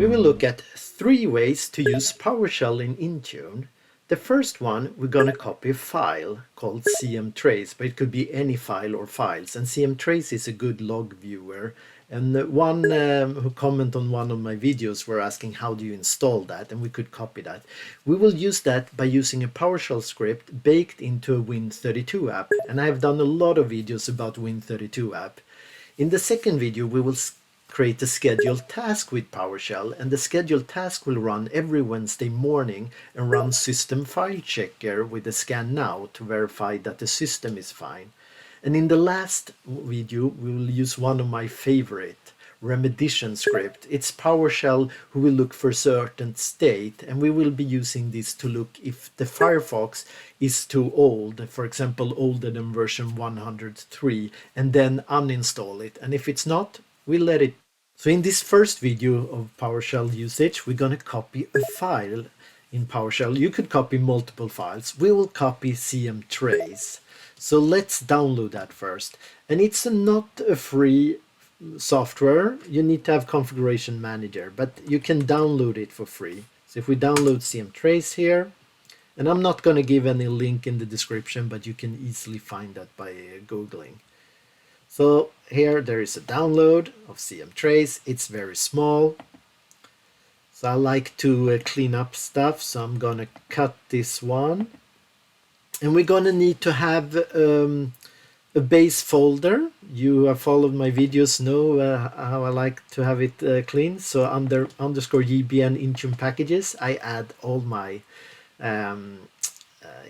We will look at 3 ways to use PowerShell in Intune. The first one, we're going to copy a file called CMTrace, but it could be any file or files. And CMTrace is a good log viewer. And one who commented on one of my videos were asking how do you install that, and we could copy that. We will use that by using a PowerShell script baked into a Win32 app. And I have done a lot of videos about Win32 app. In the second video, we will create a scheduled task with PowerShell, and the scheduled task will run every Wednesday morning and run system file checker with a scan now to verify that the system is fine. And in the last video, we will use one of my favorite, remediation script. It's PowerShell who will look for a certain state, and we will be using this to look if the Firefox is too old, for example, older than version 103, and then uninstall it. And if it's not, we let it. So in this first video of PowerShell usage, we're going to copy a file in PowerShell. You could copy multiple files. We will copy CMTrace. So let's download that first. And it's not a free software. You need to have configuration manager, but you can download it for free. So if we download CMTrace here, and I'm not going to give any link in the description, but you can easily find that by Googling. So here there is a download of CMTrace. It's very small. So I like to clean up stuff. So I'm going to cut this one. And we're going to need to have a base folder. You have followed my videos, know how I like to have it clean. So under underscore JBN Intune packages, I add all my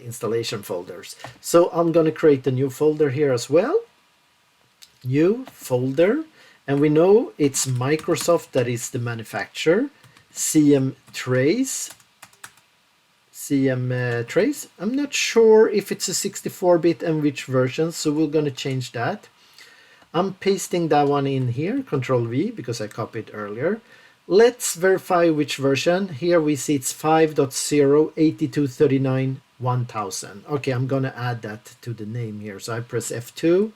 installation folders. So I'm going to create a new folder here as well. New folder, and we know it's Microsoft that is the manufacturer. CMTrace. I'm not sure if it's a 64-bit and which version, so we're going to change that. I'm pasting that one in here, Control V, because I copied earlier. Let's verify which version. Here we see it's 5.0 8239 1000. Okay, I'm going to add that to the name here. So I press F2.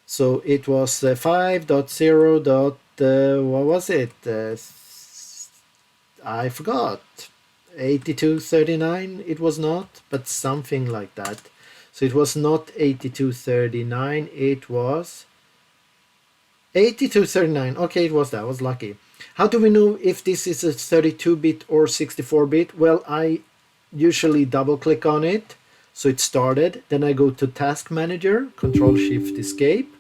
So it was 5.0. What was it? I forgot. 8239 it was not, but something like that. So it was not 8239, it was 8239. Okay, it was that. I was lucky. How do we know if this is a 32-bit or 64-bit? Well, I usually double click on it. So it started. Then I go to Task Manager, Control Shift Escape.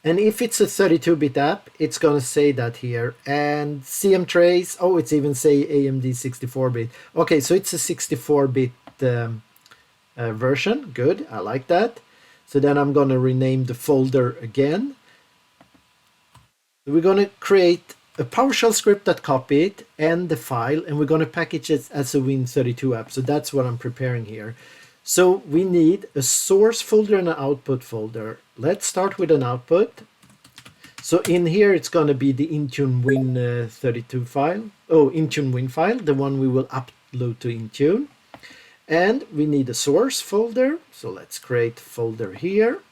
And if it's a 32-bit app, it's going to say that here. And CMTrace, oh, it's even say AMD 64-bit. Okay, so it's a 64-bit version. Good, I like that. So then I'm going to rename the folder again. We're going to create a PowerShell script that copy it and the file, and we're going to package it as a Win32 app. So that's what I'm preparing here. So we need a source folder and an output folder. Let's start with an output. So in here, it's going to be the Intune Win 32 file. Oh, Intune Win file, the one we will upload to Intune. And we need a source folder. So let's create folder here.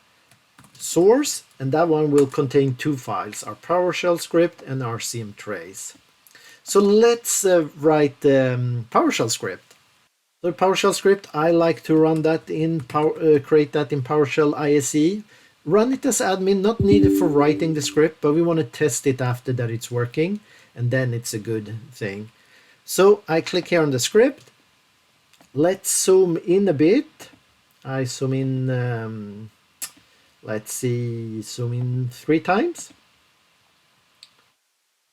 Source, and that one will contain 2 files, our PowerShell script and our CMTrace. So let's write the PowerShell script. The PowerShell script, I like to run that in create that in PowerShell ISE. Run it as admin, not needed for writing the script, but we want to test it after that it's working, and then it's a good thing. So I click here on the script. Let's zoom in a bit. I zoom in, let's see, zoom in 3 times.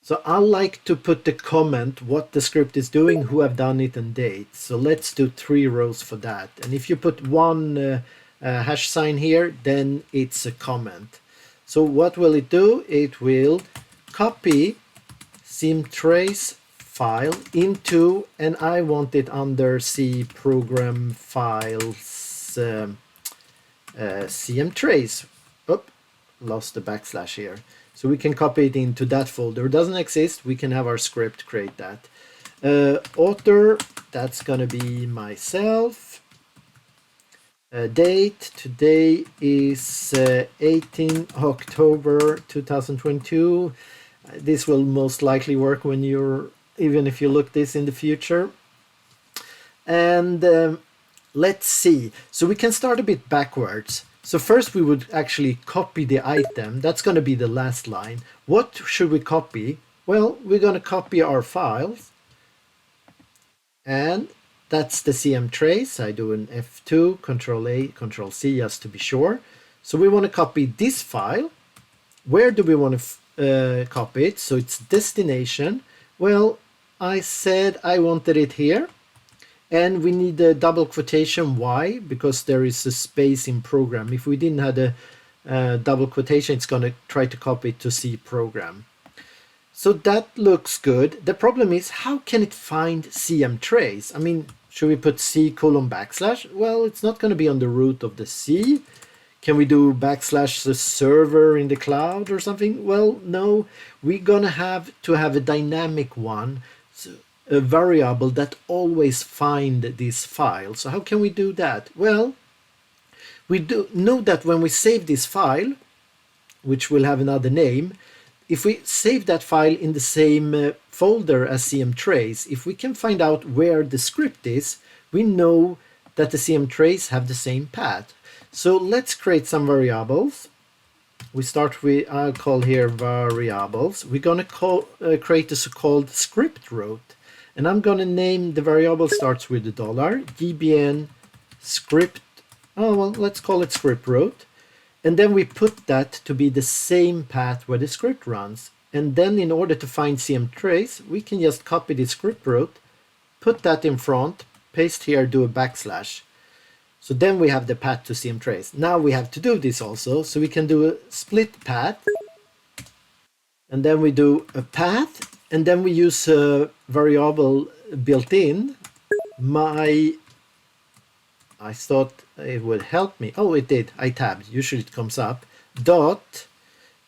So I like to put the comment what the script is doing, who have done it, and date. So let's do 3 rows for that. And if you put 1 hash sign here, then it's a comment. So what will it do? It will copy CMTrace file into, and I want it under C program files CMTrace. Oop, lost the backslash here. So we can copy it into that folder. It doesn't exist. We can have our script create that. Author, that's going to be myself. Date, today is 18 October 2022. This will most likely work when you're, even if you look this in the future. And let's see. So we can start a bit backwards. So first we would actually copy the item. That's going to be the last line. What should we copy? Well, we're going to copy our files. And that's the CMTrace. I do an F2, Control A, Control C just to be sure. So we want to copy this file. Where do we want to copy it? So it's destination. Well, I said I wanted it here. And we need a double quotation. Why? Because there is a space in program. If we didn't have a double quotation, it's going to try to copy it to C program. So that looks good. The problem is, how can it find CMTrace? I mean, should we put C:\\? Well, it's not going to be on the root of the C. Can we do / the server in the cloud or something? Well, no. We're going to have a dynamic one. So a variable that always find this file. So how can we do that? Well, we do know that when we save this file, which will have another name, if we save that file in the same folder as CMTrace, if we can find out where the script is, we know that the CMTrace have the same path. So let's create some variables. We start with, I'll call here variables. We're going to create a so-called script root. And I'm going to name the variable starts with the $JBNScript. Oh, well, let's call it script root. And then we put that to be the same path where the script runs. And then in order to find CMTrace, we can just copy the script root, put that in front, paste here, do a \. So then we have the path to CMTrace. Now we have to do this also. So we can do a split path. And then we do a path. And then we use a variable built in. I thought it would help me. Oh, it did. I tabbed. Usually it comes up. Dot.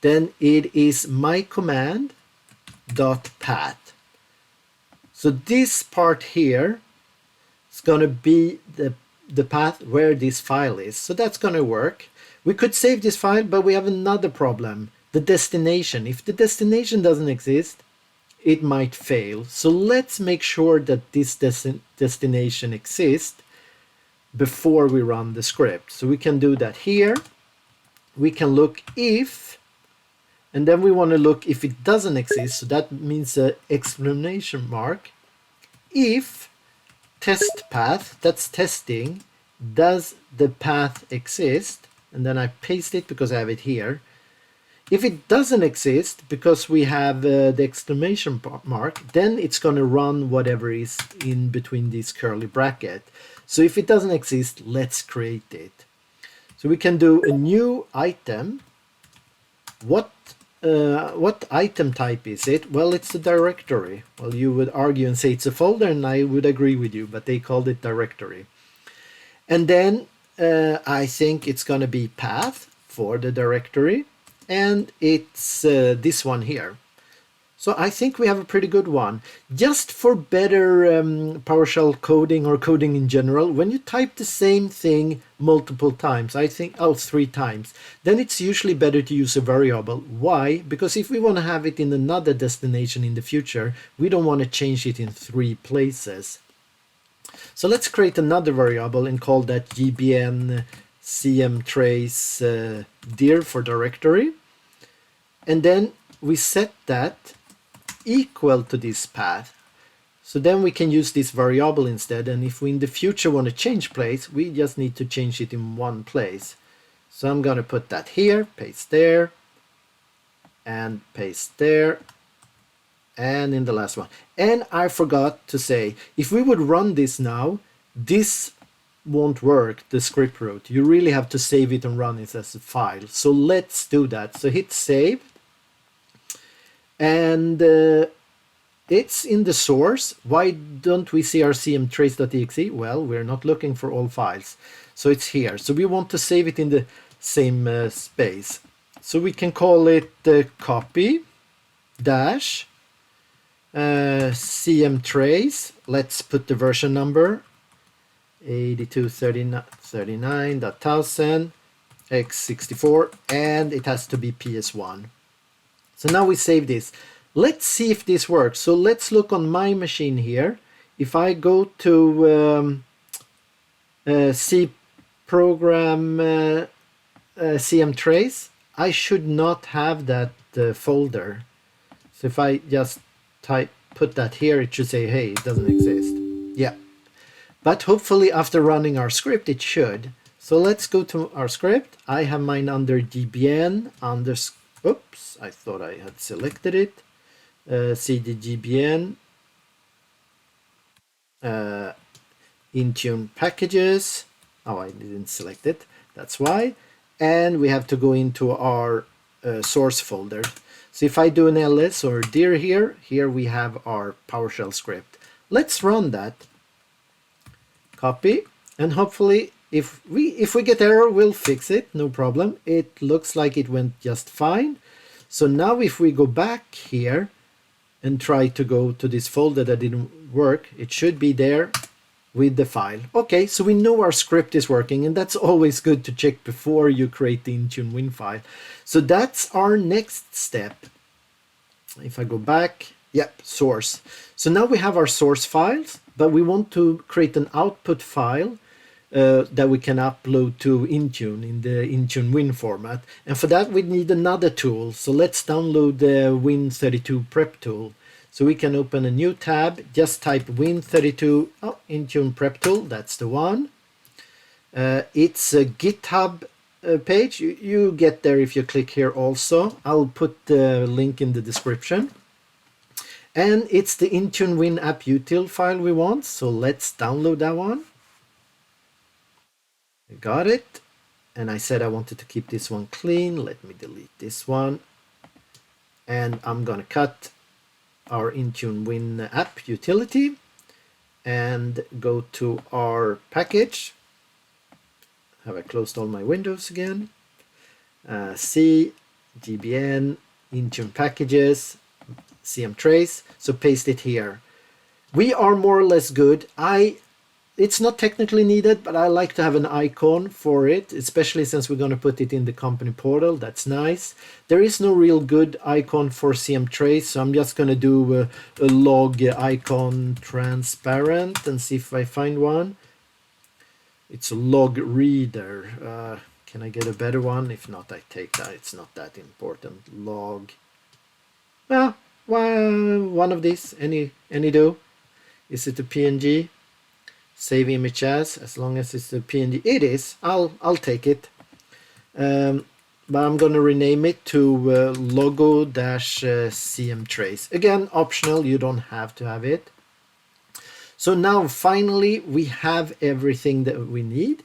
Then it is MyCommand.Path. So this part here is going to be the path where this file is. So that's going to work. We could save this file, but we have another problem. The destination. If the destination doesn't exist, it might fail. So let's make sure that this destination exists before we run the script. So we can do that here. We can look if, and then we want to look if it doesn't exist. So that means an exclamation mark. If test path, that's testing, does the path exist? And then I paste it because I have it here. If it doesn't exist, because we have the exclamation mark, then it's going to run whatever is in between this curly bracket. So if it doesn't exist, let's create it. So we can do a new item. What item type is it? Well, it's a directory. Well, you would argue and say it's a folder, and I would agree with you, but they called it directory. And then I think it's going to be path for the directory. And it's this one here. So I think we have a pretty good one. Just for better PowerShell coding or coding in general, when you type the same thing multiple times, I think, 3 times, then it's usually better to use a variable. Why? Because if we want to have it in another destination in the future, we don't want to change it in 3 places. So let's create another variable and call that JBNCMtraceDir for directory. And then we set that equal to this path. So then we can use this variable instead. And if we in the future want to change place, we just need to change it in one place. So I'm going to put that here, paste there, and paste there, and in the last one. And I forgot to say, if we would run this now, this won't work, the script root. You really have to save it and run it as a file. So let's do that. So hit save. And it's in the source. Why don't we see our CMTrace.exe? Well, we're not looking for all files. So it's here. So we want to save it in the same space. So we can call it copy dash CMTrace. Let's put the version number 8239.1000 x64, and it has to be PS1. So now we save this. Let's see if this works. So let's look on my machine here. If I go to C program CMTrace, I should not have that folder. So if I just put that here, it should say, hey, it doesn't exist. Yeah. But hopefully after running our script, it should. So let's go to our script. I have mine under JBN oops, I thought I had selected it. CD JBN Intune packages. Oh, I didn't select it. That's why. And we have to go into our source folder. So if I do an ls or dir here we have our PowerShell script. Let's run that. Copy, and hopefully if we get error, we'll fix it, no problem. It looks like it went just fine. So now if we go back here and try to go to this folder that didn't work, it should be there with the file. Okay, so we know our script is working, and that's always good to check before you create the IntuneWin file. So that's our next step. If I go back, yep, source. So now we have our source files, but we want to create an output file that we can upload to Intune in the IntuneWin format. And for that, we need another tool. So let's download the Win32 prep tool. So we can open a new tab, just type Win32, Intune prep tool, that's the one. It's a GitHub page. You get there if you click here also. I'll put the link in the description. And it's the IntuneWin app util file we want, so let's download that one. I got it. And I said I wanted to keep this one clean. Let me delete this one. And I'm going to cut our IntuneWin app utility and go to our package. Have I closed all my windows again? C, JBN, Intune packages, CMTrace. So paste it here. We are more or less good. It's not technically needed, but I like to have an icon for it, especially since we're going to put it in the company portal. That's nice. There is no real good icon for CMTrace, so I'm just going to do a log icon transparent and see if I find one. It's a log reader. Can I get a better one? If not, I take that. It's not that important. Log. Well, one of these. Any do? Is it a PNG? Save image as long as it's a PNG. It is. I'll take it. But I'm going to rename it to logo-CMTrace. Again, optional. You don't have to have it. So now finally we have everything that we need.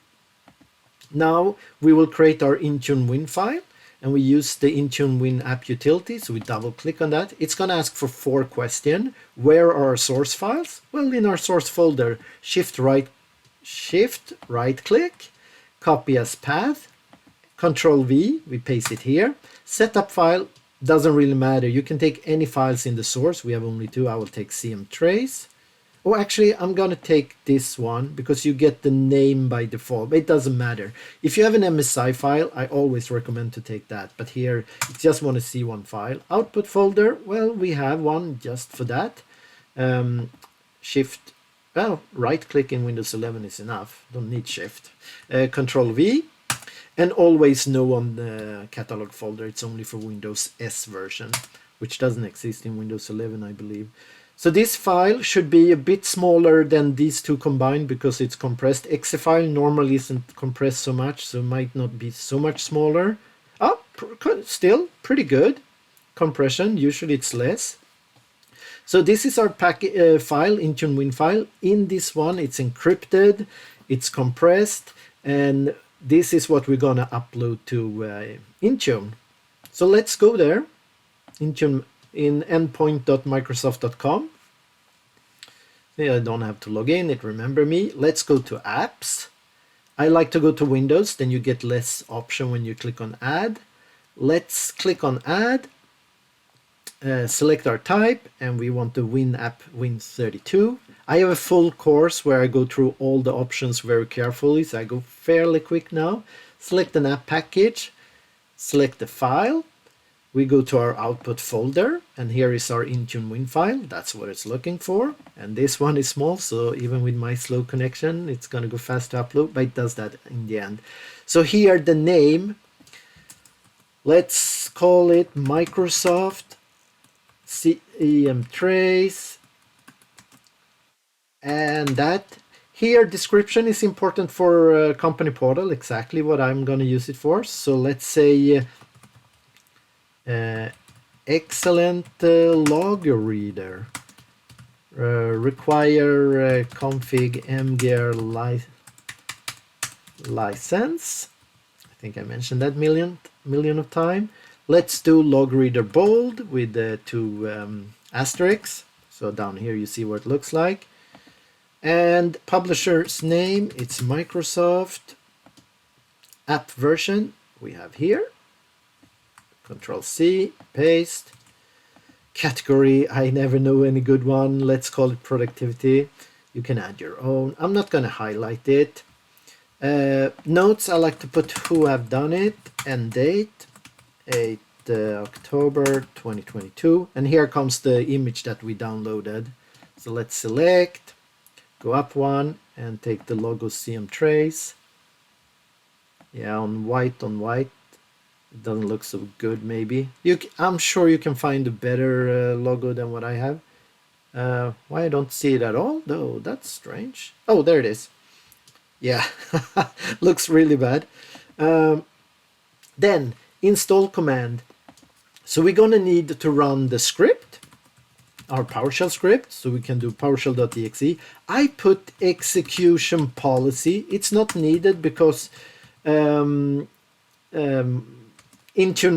Now we will create our IntuneWin file, and we use the IntuneWin app utility. So we double click on that. It's going to ask for 4 questions. Where are our source files? Well, in our source folder, shift right click, copy as path, Control V, we paste it here. Setup file, doesn't really matter. You can take any files in the source. We have only 2. I will take CMTrace. Oh, actually, I'm going to take this one because you get the name by default. It doesn't matter. If you have an MSI file, I always recommend to take that. But here, you just want to see one file. Output folder, well, we have one just for that. Right click in Windows 11 is enough. Don't need shift. Control V. And always no on the catalog folder. It's only for Windows S version, which doesn't exist in Windows 11, I believe. So this file should be a bit smaller than these two combined because it's compressed. .exe file normally isn't compressed so much, so it might not be so much smaller. Oh, still pretty good compression. Usually it's less. So this is our file, IntuneWin file. In this one, it's encrypted, it's compressed, and this is what we're gonna upload to Intune. So let's go there. Intune in endpoint.microsoft.com. I don't have to log in, it remember me. Let's go to apps. I like to go to Windows, then you get less option when you click on add. Let's click on add, select our type, and we want the Win app Win32. I have a full course where I go through all the options very carefully, so I go fairly quick now. Select an app package, select the file, We go to our output folder, and here is our intunewin file. That's what it's looking for. And this one is small, so even with my slow connection, it's going to go fast to upload, but it does that in the end. So here the name, let's call it Microsoft CMTrace, and that. Here description is important for company portal, exactly what I'm going to use it for. So let's say excellent log reader, require config mgear license. I think I mentioned that million of time. Let's do log reader bold with the two asterisks. So down here you see what it looks like. And publisher's name, it's Microsoft. App version we have here. Control C, paste. Category, I never know any good one. Let's call it productivity. You can add your own. I'm not going to highlight it. Notes, I like to put who have done it and date, 8 October 2022. And here comes the image that we downloaded. So let's select, go up one and take the logo CMTrace. Yeah, on white, it doesn't look so good maybe. I'm sure you can find a better logo than what I have. Why I don't see it at all though, that's strange. Oh, there it is. Yeah, looks really bad. Then install command. So we're gonna need to run the script, our PowerShell script, so we can do PowerShell.exe. I put execution policy. It's not needed because Intune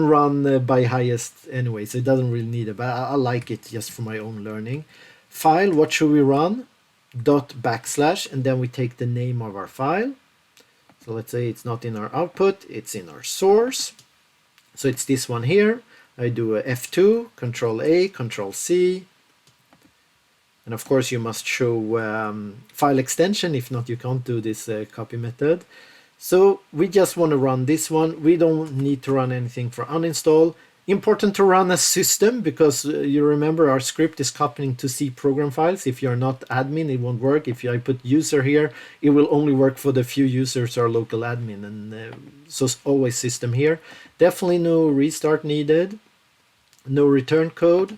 run by highest anyway, so it doesn't really need it, but I like it just for my own learning. File, what should we run? // and then we take the name of our file. So let's say it's not in our output, it's in our source. So it's this one here. I do a F2, Control A, Control C. And of course you must show file extension, if not you can't do this copy method. So we just want to run this one. We don't need to run anything for uninstall. Important to run a system because you remember our script is copying to C program files. If you're not admin, it won't work. If I put user here, it will only work for the few users or local admin. And so always system here. Definitely no restart needed. No return code.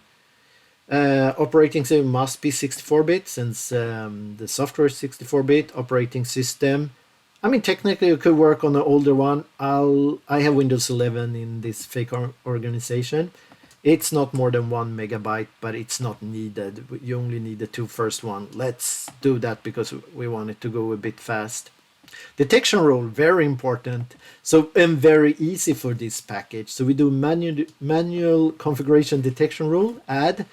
Operating system must be 64-bit since the software is 64-bit. Operating system. I mean, technically it could work on an older one. I have Windows 11 in this fake organization. It's not more than 1 megabyte, but it's not needed. You only need the two first one. Let's do that because we want it to go a bit fast. Detection rule, very important. So, and very easy for this package. So we do manual configuration detection rule, add.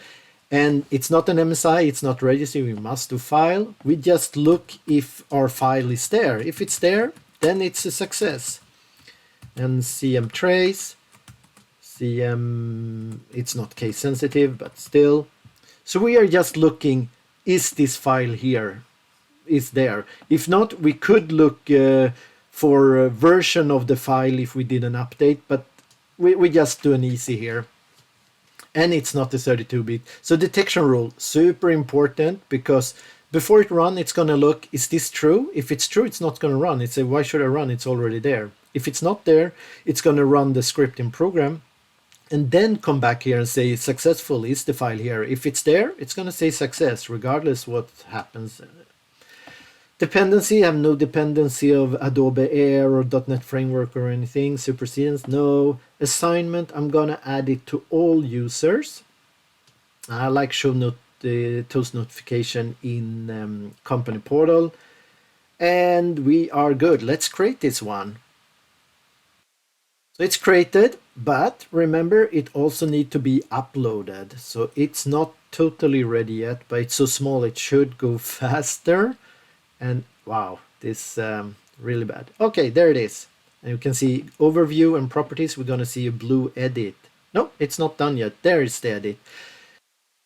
And it's not an MSI, it's not registry, we must do file. We just look if our file is there. If it's there, then it's a success. And CMTrace, it's not case sensitive, but still. So we are just looking, is this file here? Is there? If not, we could look for a version of the file if we did an update, but we just do an easy here. And it's not a 32-bit. So detection rule, super important because before it runs, it's going to look, is this true? If it's true, it's not going to run. It's a, why should I run? It's already there. If it's not there, it's going to run the script in program and then come back here and say successful is the file here. If it's there, it's going to say success regardless what happens. Dependency, I have no dependency of Adobe Air or .NET Framework or anything. Supersedence, no. Assignment, I'm going to add it to all users. I like show toast notification in company portal. And we are good. Let's create this one. So it's created, but remember it also needs to be uploaded. So it's not totally ready yet, but it's so small it should go faster. And wow, this really bad. Okay, there it is. And you can see overview and properties. We're going to see a blue edit. No, it's not done yet. There is the edit.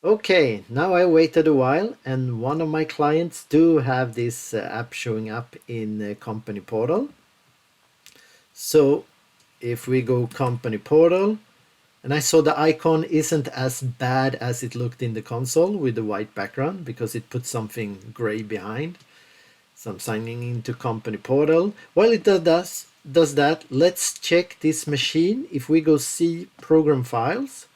Okay, now I waited a while and one of my clients do have this app showing up in company portal. So if we go company portal And I saw the icon isn't as bad as it looked in the console with the white background because it put something gray behind. So I'm signing into company portal. While it does that, let's check this machine. If we go see program files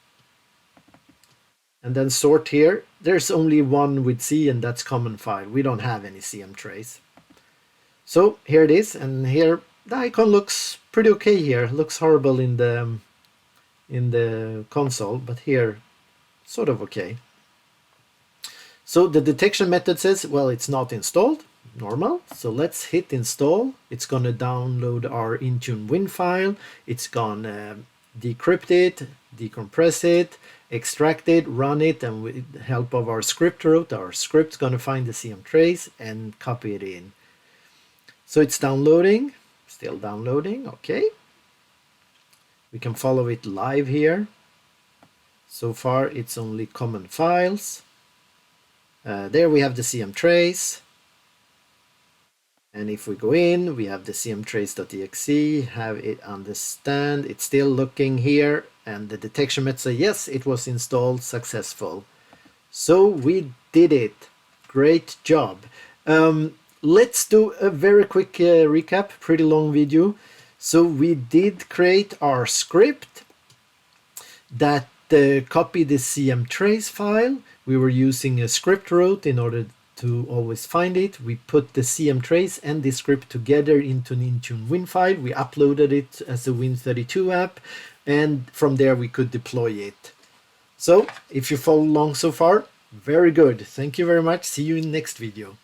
and then sort here, there's only one with C, and that's common file. We don't have any CMTrace. So here it is, and here the icon looks pretty okay here. Looks horrible in the console, but here sort of okay. So the detection method says, well, it's not installed. Normal. So let's hit install. It's going to download our Intune win file. It's going to decrypt it, decompress it, extract it, run it, and with the help of our script root, our script's going to find the CMTrace and copy it in. So it's downloading, still downloading. Okay. We can follow it live here. So far it's only common files. There we have the CMTrace. And if we go in, we have the CMTrace.exe, have it understand. It's still looking here, and the detection method says, yes, it was installed successful. So we did it. Great job. Let's do a very quick recap, pretty long video. So we did create our script that copied the CMTrace file. We were using a script root in order to always find it. We put the CMTrace and the script together into an Intune win file. We uploaded it as a Win32 app, and from there we could deploy it. So if you follow along so far, very good. Thank you very much. See you in the next video.